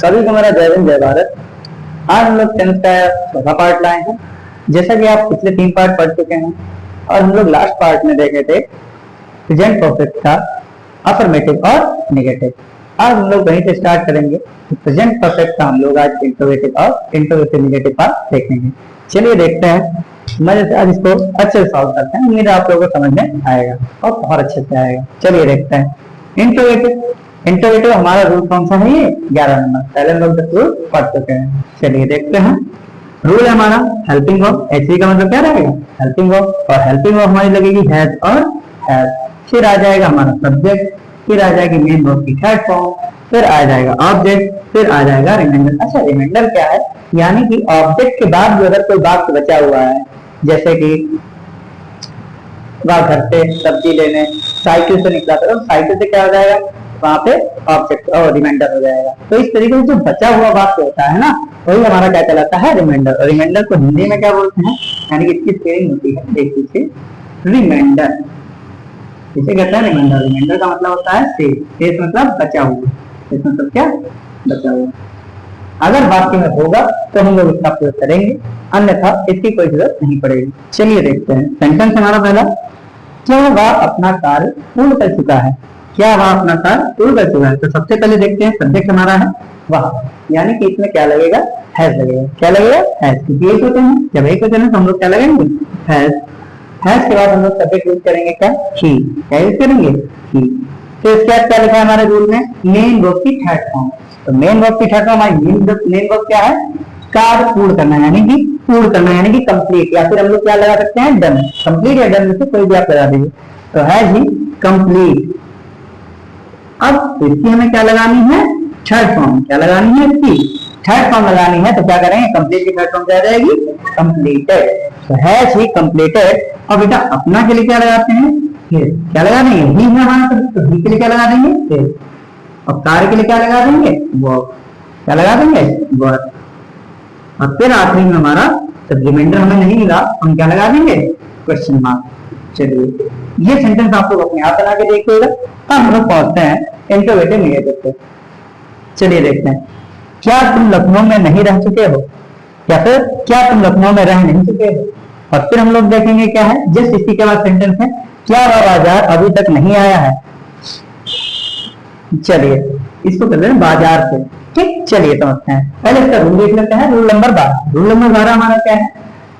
सभी को मेरा जय हिंद जय भारत। आज हम लोग 10th का चौथा पार्ट लाए हैं। जैसा कि आप पिछले 3 पार्ट पढ़ चुके हैं और हम लोग लास्ट पार्ट में देखे थे प्रेजेंट परफेक्ट का अफर्मेटिव और नेगेटिव। आज हम लोग वहीं से स्टार्ट करेंगे। प्रेजेंट परफेक्ट का हम लोग आज इंट्रोगेटिव और इंट्रोगेटिव नेगेटिव पार्ट देखेंगे। चलिए देखते हैं। मजे से आज इसको अच्छे से सॉल्व करते हैं। उम्मीद है आप लोगों को समझ में आएगा और बहुत अच्छे से आएगा। चलिए देखते हैं। इंट्रोगेटिव हमारा रूल कौन सा है? ये 11 नंबर। पहले हम लोग 10 रूल पढ़ चुके हैं। चलिए देखते हैं। रूल है हमारा हेल्पिंग वर्ब। एचवी का मतलब क्या रहेगा? Helping verb. और हेल्पिंग वर्ब हमारी लगेगी हैज और हैज। फिर आ जाएगा हमारा सब्जेक्ट, फिर आ जाएगी मेन वर्ब की थर्ड फॉर्म, फिर आ जाएगा ऑब्जेक्ट, फिर आ जाएगा रिमाइंडर। अच्छा, रिमाइंडर क्या है? यानी कि ऑब्जेक्ट के बाद भी अगर कोई वाक्य बचा हुआ है, जैसे कि वह घर से सब्जी लेने साइकिल से निकला, तो साइकिल से क्या हो जाएगा? वहां पे ऑब्जेक्ट और रिमाइंडर हो जाएगा। तो इस तरीके से जो बचा हुआ वाक्य होता है ना, वही हमारा क्या कहलाता है? रिमाइंडर। और रिमाइंडर को हिंदी में क्या बोलते हैं? यानी कि इसकी स्पेलिंग होती है, देखिए, रिमाइंडर। इसे कहते हैं रिमाइंडर। रिमाइंडर का मतलब होता है शेष। शेष मतलब बचा हुआ। शेष मतलब क्या? बचा हुआ। अगर वाक्य में होगा तो हम लोग इसका प्रयोग करेंगे, अन्यथा इसकी कोई जरूरत नहीं पड़ेगी। चलिए देखते हैं। सेंटेंस हमारा पहला, क्या वह अपना कार्य पूर्ण कर चुका है? क्या वह अपना कार्य पूर्ण कर चुका है? तो सबसे पहले देखते हैं, सब्जेक्ट हमारा है वह, यानी कि इसमें क्या लगेगा? हैज लगेगा। क्या लगेगा? हैज। क्योंकि एक होते हैं, जब एक होते हैं तो हम लोग क्या लगाएंगे? हैज। हैज के बाद हम लोग सब्जेक्ट यूज करेंगे क्या? ही। क्या यूज करेंगे? ही। तो इसके बाद क्या लिखा है हमारे रूल में? मेन वर्ब की थर्ड फॉर्म। तो मेन वर्ब की थर्ड फॉर्म हमारी मेन वर्ब क्या है? कार्य पूर्ण करना, यानी कि पूर्ण करना, यानी कि कंप्लीट। या फिर हम लोग क्या लगा सकते हैं? डन। कंप्लीट या डन में से कोई भी आप लगा दीजिए। तो हैज ही कंप्लीट। अब इसकी हमें क्या लगानी है? Third form. क्या लगानी है? इसकी थर्ड फॉर्म लगानी है। तो क्या करेंगे? कंप्लीट की थर्ड फॉर्म क्या आ जाएगी? कंप्लीटेड। तो हैज ही कंप्लीटेड। और बेटा अपना के लिए क्या लगाते हैं? क्या लगा देंगे? ही है हमारा, तो ही के लिए क्या लगा देंगे? और कार्य के लिए क्या लगा देंगे? वर्ब। क्या लगा देंगे? वर्ब। और फिर आखिरी में हमारा जब रिमाइंडर हमें नहीं मिला, हम क्या लगा देंगे? Question mark. चलिए ये सेंटेंस आप लोग अपने आप बना के देखिएगा। अब हम लोग पहुंचते हैं इंट्रोगेटिव नेगेटिव पे। चलिए देखते हैं। क्या तुम लखनऊ में नहीं रह चुके हो? या फिर क्या तुम लखनऊ में रह नहीं चुके हो? और फिर हम लोग देखेंगे क्या है। जस्ट इसी के बाद सेंटेंस है, क्या वह बाजार अभी तक नहीं आया है? चलिए इसको करते हैं बाजार से। ठीक, चलिए समझते हैं। पहले इसका रूल देख लेते हैं। Rule number 12। रूल नंबर 12 हमारा क्या है?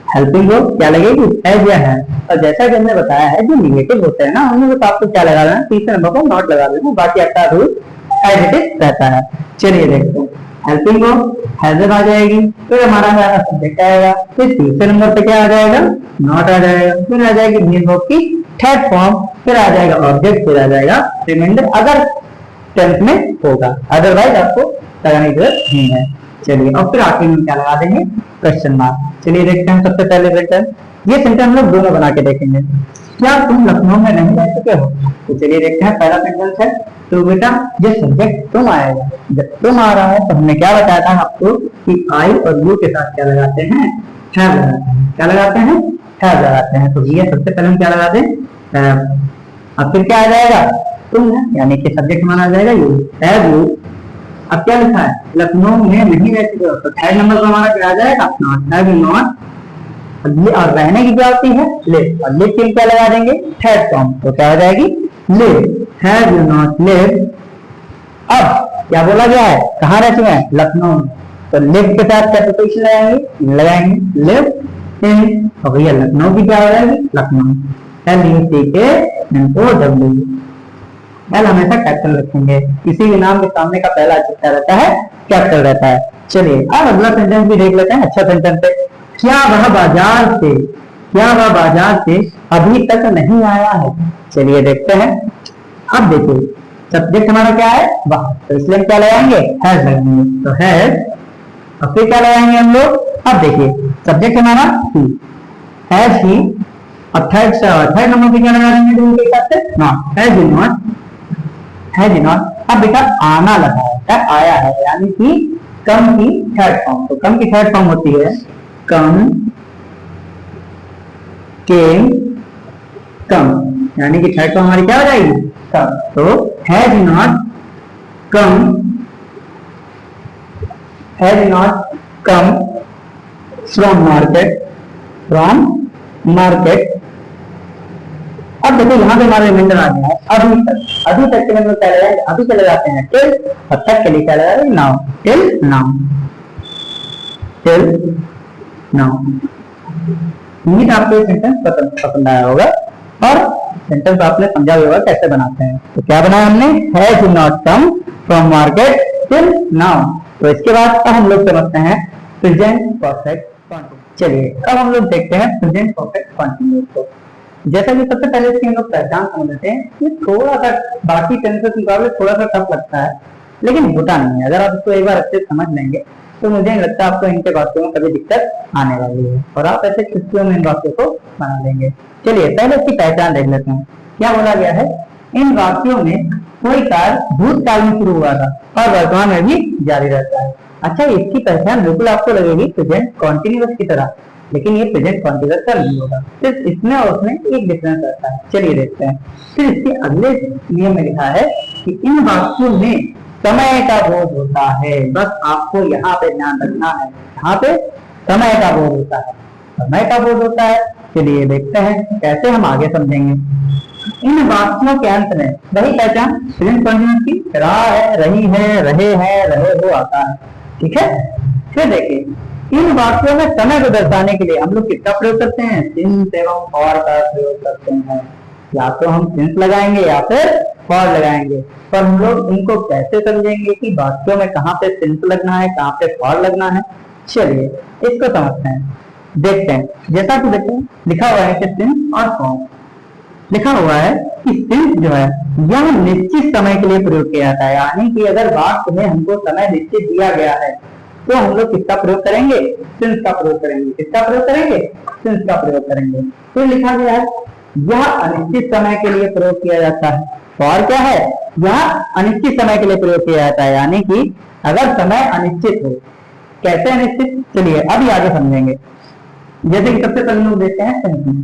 हेल्पिंग वर्ब क्या लगेगी? एज या है। और जैसा कि हमने बताया है, जो निगेटिव होते हैं ना, उनमें तो आपको क्या लगा देना? तीसरे नंबर को नॉट लगा देना। बाकी आपका रूल एज इट इज रहता है। चलिए देखते हैं। हेल्पिंग वर्ब हैज आ जाएगी, फिर हमारा सब्जेक्ट आएगा, फिर तीसरे नंबर पे क्या आ जाएगा? नॉट आ जाएगा, फिर आ जाएगी मेन वर्ब की थर्ड फॉर्म, फिर आ जाएगा ऑब्जेक्ट, फिर आ जाएगा रिमाइंडर, अगर टेंस में होगा। अदरवाइज आपको लगाने की जरूरत नहीं है। चलिए और फिर आखिर में क्या लगा देंगे? Question mark. चलिए देखते हैं। सबसे पहले सेंटेंस, ये सेंटेंस हम लोग दोनों बना के देखेंगे। क्या तुम लखनऊ में नहीं रह चुके हो? तो चलिए देखते हैं। पहला सेंटेंस है, तो बेटा ये सब्जेक्ट तुम आएगा। जब तुम आ रहा है तो हमने क्या बताया था आपको कि आई और यू के साथ क्या लगाते हैं? हैव लगाते हैं। क्या लगाते हैं? हैव लगाते हैं। तो ये सबसे पहले हम क्या लगा दें? हैव। अब फिर क्या आ जाएगा? तुम है, यानी कि सब्जेक्ट माना जाएगा यू। Have you. अब क्या लिखा है? लखनऊ में नहीं रह चुके हो। तो थर्ड नंबर पर हमारा क्या आ जाएगा? नॉट। Have you not. और रहने की क्या होती है? लिव। और लिव के क्या लगा देंगे? Third form. तो क्या हो जाएगी? Live. Have you not live. अब क्या बोला गया है? कहाँ रह चुके हैं? लखनऊ। तो लिव के साथ क्या प्रीपोजिशन लगाएंगे? Live in. और भैया लखनऊ की क्या हो जाएगी? लखनऊ। LUCKNOW। एल हमेशा कैपिटल रखेंगे। किसी भी नाम के सामने का पहला अक्षर क्या रहता है? कैपिटल रहता है। चलिए अब अगला सेंटेंस भी देख लेते हैं। अच्छा सेंटेंस है, क्या वह बाजार से अभी तक नहीं आया है? चलिए देखते हैं। अब देखिए सब्जेक्ट हमारा क्या है? वह। तो इसलिए हम क्या लगाएंगे? हैज लगाएंगे। तो हैज। और फिर क्या लगाएंगे हम लोग? अब देखिए सब्जेक्ट हमारा ही, हैज ही। और थर्ड नंबर पे क्या लगा देंगे? उनके हिसाब से not. Has he not. Has he not. अब बेटा आना लगा है, आया है, यानी कि कम की थर्ड फॉर्म। तो कम की थर्ड फॉर्म होती है कम, केम, कम, यानी कि थर्ड फॉर्म हमारी क्या हो जाएगी? कम। तो has not come has not come from market. अब देखो यहाँ पे हमारा रिमाइंडर आ गया है अभी तक के लिए हम लोग क्या लगाएंगे, अभी चले जाते हैं टिल, अब तक के लिए क्या लगाएंगे नाउ, टिल नाउ। उम्मीद आपको ये सेंटेंस पसंद आया होगा और सेंटेंस आपने समझा होगा कैसे बनाते हैं। तो क्या बनाया हमने, has not come from market till now. तो इसके बाद अब हम लोग समझते हैं प्रेजेंट परफेक्ट कंटिन्यूअस। चलिए अब हम लोग देखते हैं प्रेजेंट परफेक्ट कंटिन्यूअस को। जैसा कि सबसे पहले इसकी हम लोग पहचान समझ लेते हैं, ये थोड़ा सा बाकी टेंसेस के मुकाबले थोड़ा सा टफ लगता है, लेकिन होता नहीं है। अगर आप इसको एक बार अच्छे समझ लेंगे तो मुझे नहीं लगता आपको इनके वाक्यों में कभी दिक्कत आने वाली है और आप ऐसे चुटकियों में इन वाक्यों को बना लेंगे। चलिए पहले इसकी पहचान देख लेते हैं। क्या बोला गया है, इन वाक्यों में कोई कार्य भूतकाल में शुरू हुआ था और वर्तमान में भी जारी रहता है। अच्छा, इसकी पहचान बिल्कुल आपको लगेगी प्रेजेंट कॉन्टिन्यूअस की तरह, लेकिन ये प्रेजेंट कॉन्टिन्यूअस का नहीं होगा, सिर्फ इसमें और उसमें एक डिफरेंस रहता है। चलिए देखते हैं। फिर इसके अगले नियम में लिखा है कि इन वाक्यों में समय का बोध होता है। बस आपको यहाँ पे ध्यान रखना है, यहाँ पे समय का बोध होता है, समय का बोध होता है। चलिए देखते हैं कैसे हम आगे समझेंगे। इन वाक्यों के अंत में वही पहचान प्रेजेंट कॉन्टिन्यूअस की, रहा है, रही है, रहे हैं, रहे हो आता है। ठीक है, फिर देखिए इन वाक्यों में समय को दर्शाने के लिए हम लोग किसका प्रयोग करते हैं, सिंस एवं और का प्रयोग करते हैं। या तो हम सिंस लगाएंगे या फिर फॉर लगाएंगे, पर हम लोग इनको कैसे समझेंगे कि वाक्यों में कहाँ पे सिंस लगना है, कहाँ पे फॉर लगना है। चलिए इसको समझते हैं, देखते हैं। जैसा कि देखते हैं लिखा हुआ है कि सिंस और फॉर। लिखा हुआ है कि सिंस जो है यह निश्चित समय के लिए प्रयोग किया जाता है, यानी कि अगर वाक्य में हमको समय निश्चित दिया गया है तो हम लोग किसका प्रयोग करेंगे, सिंस का प्रयोग करेंगे। किसका प्रयोग करेंगे, सिंस का प्रयोग करेंगे। फिर लिखा गया है यह अनिश्चित समय के लिए प्रयोग किया जाता है। फॉर क्या है, यह अनिश्चित समय के लिए प्रयोग किया जाता है, यानी कि अगर समय अनिश्चित हो। कैसे अनिश्चित, चलिए अभी आगे समझेंगे। जैसे कि सबसे पहले लोग देखते हैं सिंस में।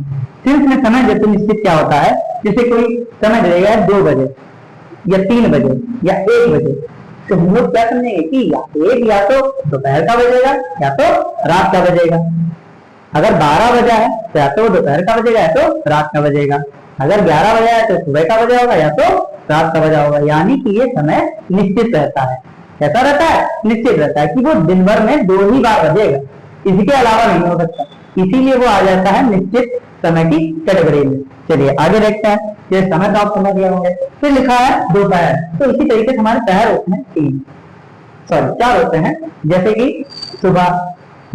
सिंस में समय जैसे निश्चित क्या होता है, जैसे कोई समय देगा 2 बजे या 3 बजे या 1 बजे, तो हम लोग क्या समझेंगे कि या तो दोपहर का बजेगा या तो रात का बजेगा। अगर 12 बजा है तो या तो दोपहर का बजेगा या तो रात का बजेगा। अगर 11 बजा है तो सुबह का बजा होगा या तो रात का बजा होगा, यानी कि ये समय निश्चित रहता है। कैसा रहता है, निश्चित रहता है कि वो दिन भर में 2 ही बार बजेगा, इसके अलावा नहीं हो सकता, इसीलिए वो आ जाता है निश्चित समय की कैटेगरी में। चलिए आगे देखते हैं। ये समय तो आप समझ गए होंगे। फिर लिखा है दोपहर, तो इसी तरीके से हमारे पहर होते हैं 4 होते हैं, जैसे कि सुबह,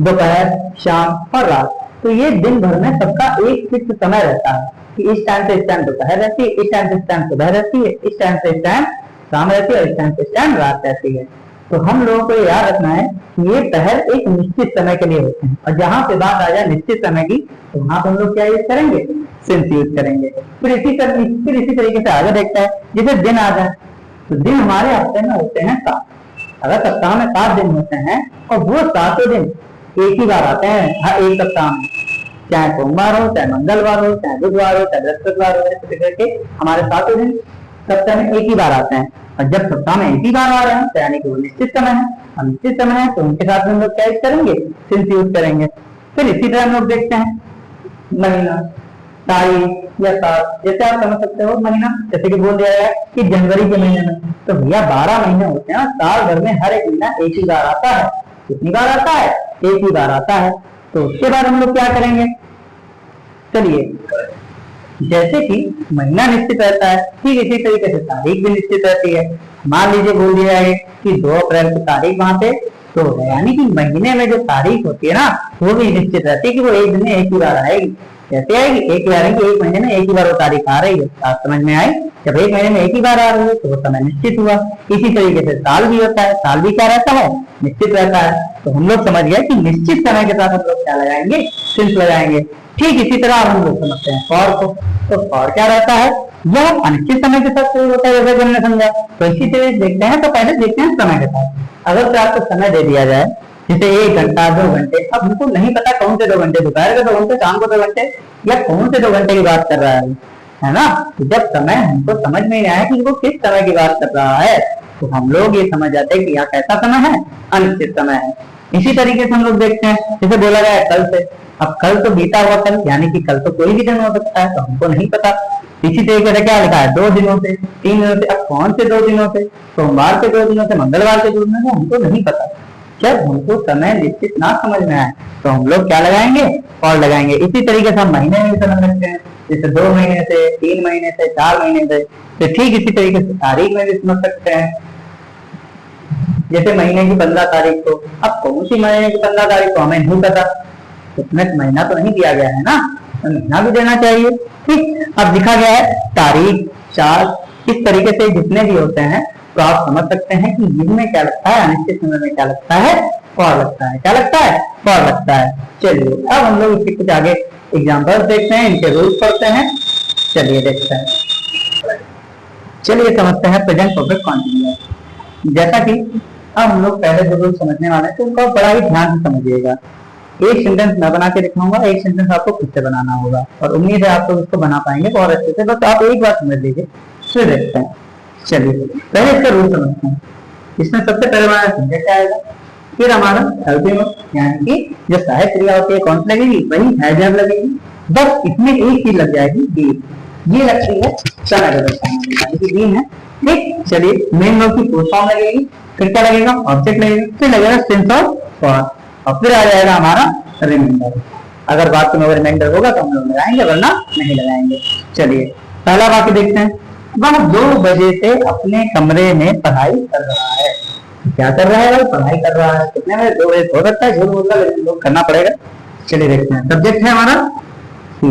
दोपहर, शाम और रात। तो ये दिन भर में सबका एक फिक्स समय रहता है कि इस टाइम से इस टाइम दोपहर रहती है, इस टाइम से इस टाइम सुबह रहती है, इस टाइम से इस टाइम शाम रहती है और इस टाइम से इस टाइम रात रहती है। तो हम लोगों को याद रखना है कि ये पहर एक निश्चित समय के लिए होते हैं, और जहां पे बात आ जाए निश्चित समय की तो वहां पर हम लोग क्या यूज करेंगे, सिंस यूज करेंगे। फिर इसी तरीके से आगे देखते हैं। जैसे दिन आ जाए, तो दिन हमारे हफ्ते में होते हैं 7। अगर सप्ताह में 7 दिन होते हैं और वो 7 दिन एक ही बार आते हैं हर एक सप्ताह में, चाहे सोमवार हो, चाहे मंगलवार हो, चाहे बुधवार हो, चाहे बृहस्पतिवार हो, ऐसे करके हमारे 7 दिन सप्ताह में एक ही बार आते हैं। और जब सप्ताह में एक ही बार आ रहे हैं तो यानी कि वो निश्चित समय है, और निश्चित समय है तो उनके साथ में हम लोग क्या यूज करेंगे, सिंस यूज करेंगे। फिर इसी तरह हम लोग देखते हैं महीना, तारीख या साल। जैसे आप समझ सकते हो महीना, जैसे कि बोल दिया है कि जनवरी के महीने में, तो भैया 12 महीने होते हैं, साल भर में हर एक महीना एक ही बार आता है। कितनी बार आता है, एक ही बार आता है। तो उसके बाद हम लोग क्या करेंगे, चलिए जैसे कि महीना निश्चित रहता है, ठीक इसी तरीके से तारीख भी निश्चित रहती है। मान लीजिए बोल दिया है कि 2 अप्रैल की तारीख वहां पे तो है, यानी कि महीने में जो तारीख होती है ना वो भी निश्चित रहती है कि वो एक दिन में एक ही बार आएगी। कैसे आएगी, एक बार आएगी, एक महीने में एक ही बार वो तारीख आ रही है। आप समझ में आई, जब एक महीने में एक ही बार आ रही है तो वो समय निश्चित हुआ। इसी तरीके से साल भी होता है, साल भी क्या रहता है, निश्चित रहता है। तो हम लोग समझ गए कि निश्चित समय के साथ हम लोग क्या लगाएंगे, सिंस लगाएंगे। ठीक इसी तरह हम लोग समझते हैं फॉर को। तो फॉर क्या रहता है, यह अनिश्चित समय के साथ शुरू होता है, जैसे हमने समझा। तो इसी तरह देखते हैं, तो पहले देखते हैं समय के साथ। अगर तो आपको समय दे दिया जाए जैसे 1 घंटा 2 घंटे, अब हमको नहीं पता कौन से 2 घंटे, दोपहर के 2 घंटे, शाम को 2 घंटे, या कौन से 2 घंटे की बात कर रहा है ना। तो जब समय हमको समझ में नहीं आया कि वो किस समय की बात कर रहा है, तो हम लोग ये समझ जाते हैं कि यह कैसा समय है, अनिश्चित समय है। इसी तरीके से हम लोग देखते हैं, जैसे बोला गया है कल से, अब कल तो बीता हुआ कल, यानी कि कल तो कोई भी दिन हो सकता है, तो हमको नहीं पता। इसी तरीके से क्या लिखा है, 2 दिनों से, 3 दिनों से, अब कौन से 2 दिनों से, सोमवार के 2 दिनों से, मंगलवार के 2 दिनों से, हमको नहीं पता। जब हमको समय निश्चित ना समझ में आए तो हम लोग क्या लगाएंगे, और लगाएंगे। इसी तरीके से हम महीने में समझ सकते हैं, जैसे 2 महीने से, 3 महीने से, 4 महीने से, तो ठीक इसी तरीके से तारीख में भी समझ सकते हैं। जैसे महीने की 15 तारीख को, अब कौन सी महीने की 15 तारीख को हमें नहीं पता, उसमें महीना तो नहीं दिया गया है ना, तो महीना भी देना चाहिए। ठीक, अब लिखा गया है तारीख, चार, इस तरीके से जितने भी होते हैं तो आप समझ सकते हैं कि इनमें क्या लगता है, अनिश्चित समय में क्या लगता है, फॉर लगता है। क्या लगता है, फॉर लगता है। चलिए अब हम लोग इसके कुछ आगे एग्जाम्पल देखते हैं, इनके रूल्स पढ़ते हैं। चलिए देखते हैं, चलिए समझते हैं प्रेजेंट परफेक्ट कॉन्टिन्यूअस। जैसा कि अब हम लोग पहले जो रूल समझने वाले हैं तो उनको बड़ा ही ध्यान से समझिएगा। एक सेंटेंस मैं बना के दिखाऊंगा, एक सेंटेंस आपको खुद से बनाना होगा, और उम्मीद है आप लोग इसको बना पाएंगे बहुत अच्छे से। बस आप एक बार समझ लीजिए, फिर देखते हैं। चलिए पहले इसका रूल समझते हैं। इसमें सबसे पहले हमारा सब्जेक्ट आएगा, फिर हमारा हेल्पिंग वर्ब, यानी कि जो सहायक क्रिया होती है कौन सी लगेगी, वही है जब लगेगी। बस इसमें एक चीज लग जाएगी, बी। ये लगती है समय यानी कि बी है। ठीक, चलिए मेन वर्ब की फुल फॉर्म लगेगी, फिर क्या लगेगा, ऑब्जेक्ट लगेगा, फिर लगेगा सेंस ऑफ फॉर, और फिर आ जाएगा हमारा रिमाइंडर। अगर वाक्य में रिमाइंडर होगा तो हम लोग लगाएंगे, वरना नहीं लगाएंगे। चलिए पहला वाक्य देखते हैं। वह 2 बजे से अपने कमरे में पढ़ाई कर रहा है। क्या कर रहा है भाई, पढ़ाई कर रहा है। कितने बजे, 2 बजे हो सकता है, झूठ बोलता है, लेकिन लोग करना पड़ेगा। चलिए देखते हैं, सब्जेक्ट है हमारा ही,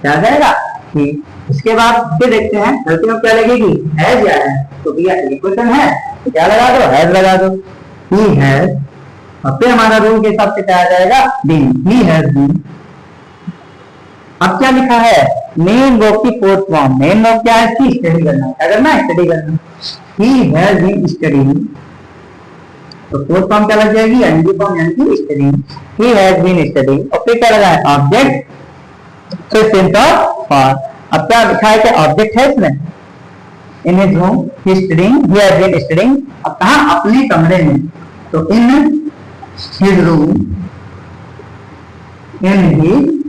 क्या जाएगा ही। इसके बाद फिर देखते हैं हेल्पिंग वर्ब क्या लगेगी, हैज या है। तो भैया इक्वेशन है तो क्या लगा दो, हैज लगा दो, ही हैज। और फिर हमारा रूल के हिसाब से क्या आ जाएगा, बीन, ही हैज बीन। अब क्या लिखा है, मेन वर्ब की फोर्थ फॉर्म। मेन वर्ब क्या है, इसकी स्टडी करना। क्या करना है, स्टडी करना। ही हैज बीन स्टडीइंग, तो फोर्थ फॉर्म क्या लग जाएगी, एनजी फॉर्म, यानी कि studying. He has been studying, और फिर क्या लगा है, ऑब्जेक्ट, फिर सेंस ऑफ फॉर। अब क्या लिखा है कि ऑब्जेक्ट है इसमें, in his room he studying, he has been studying. अब कहां, अपने कमरे में, तो in his room, in his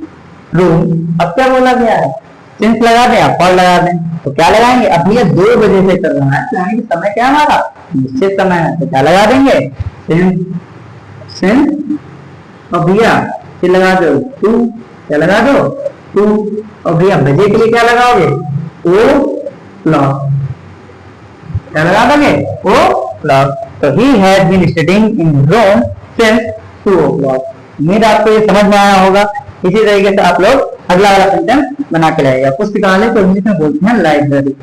room. अब क्या बोला गया है, सिंस लगा दें, फॉर लगा दें, तो क्या लगाएंगे, अब ये 2 बजे से कर रहा है, यानी कि समय क्या हमारा, निश्चित समय है, तो क्या लगा देंगे, सिंस। और भैया फिर लगा दो टू, क्या लगा दो, टू। और भैया बजे के लिए क्या लगाओगे, ओ क्लॉक, क्या लगा दोगे, ओ क्लॉक। तो he has been studying in room since 2 o'clock। उम्मीद आपको ये समझ में आया होगा। इसी तरीके से आप लोग अगला वाला सेंटेंस बना के लाइएगा। पुस्तकालय को इंग्लिश में बोलते हैं लाइब्रेरी।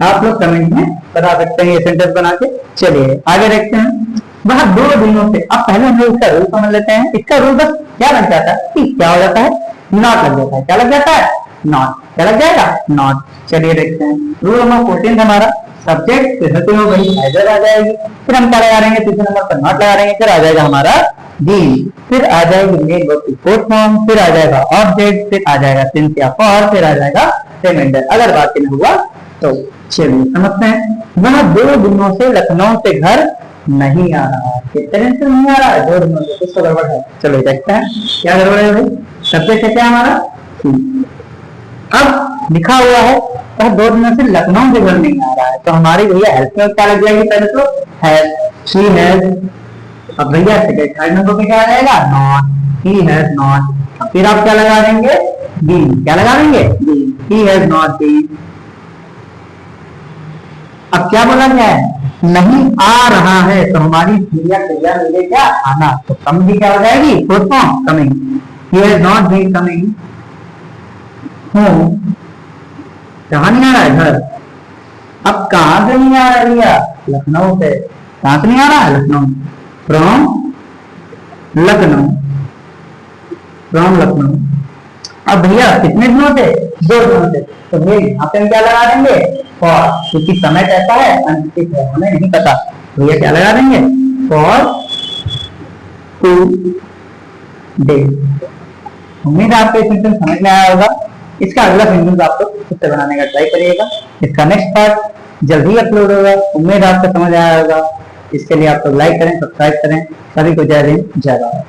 आप लोग कमेंट में बता सकते हैं ये सेंटेंस बना के। चलिए आगे देखते हैं। वह 2 दिनों से, अब पहले हम लोग इसका रूल समझ लेते हैं। इसका रूल बस क्या लग जाता है कि क्या हो जाता है, नॉट लग जाता है। क्या लग जाता है, नॉट। क्या लग जाएगा, नॉट। चलिए देखते हैं रूल नंबर 14 हमारा सब्जेक्ट, फिर हो गई हैजर आ जाएगी, फिर हम क्या लगा देंगे, तीसरे नंबर पर नॉट लगा देंगे, फिर आ जाएगा हमारा डी, फिर आ जाएगी मेन वर्ब की फोर्थ फॉर्म, फिर आ जाएगा ऑब्जेक्ट, फिर आ जाएगा सिंस या फॉर, फिर आ जाएगा रिमाइंडर। अगर बात नहीं हुआ तो चलिए समझते हैं। वह 2 दिनों से लखनऊ से घर नहीं आ रहा है। कितने दिन से नहीं आ रहा है, 2 दिनों से, कुछ तो गड़बड़ है। चलो देखते हैं क्या गड़बड़ है भाई। सब्जेक्ट है क्या हमारा, अब लिखा हुआ है वह 2 दिनों से लखनऊ से घर नहीं आ रहा है, तो हमारी भैया हेल्प में क्या लग जाएगी, पहले तो हैज, शी हैज। अब भैया सेकंड थर्ड नंबर पे क्या आ जाएगा, नॉट, ही हैज नॉट। फिर आप क्या लगा देंगे, बीन। क्या लगा देंगे, been, he has not been. अब क्या बोला गया है, नहीं आ रहा है, तो हमारी क्रिया मिले क्या, आना, तो कम भी क्या हो जाएगी, fourth form, coming. He has not been coming home. कहां नहीं आ रहा है, घर। अब कहां से नहीं आ रहा है भैया, लखनऊ से। कहां से नहीं आ रहा है, लखनऊ, फ्रॉम लखनऊ, फ्रॉम लखनऊ। अब भैया कितने दिनों से, 2 दिनों से, तो भैया यहाँ पे हम क्या लगा देंगे, फॉर, क्योंकि समय कैसा है, अनिश्चित है, हमें नहीं पता। भैया क्या लगा देंगे, फॉर 2 डेज। उम्मीद है आपको सेंटेंस समझ में आया होगा। इसका अगला सेंटेंस आप लोग खुद से बनाने का ट्राई करिएगा। इसका नेक्स्ट पार्ट जल्द ही अपलोड होगा। उम्मीद आपको समझ आया होगा। इसके लिए आप लोग लाइक करें, सब्सक्राइब करें। सभी को जय हिंद, जय भारत।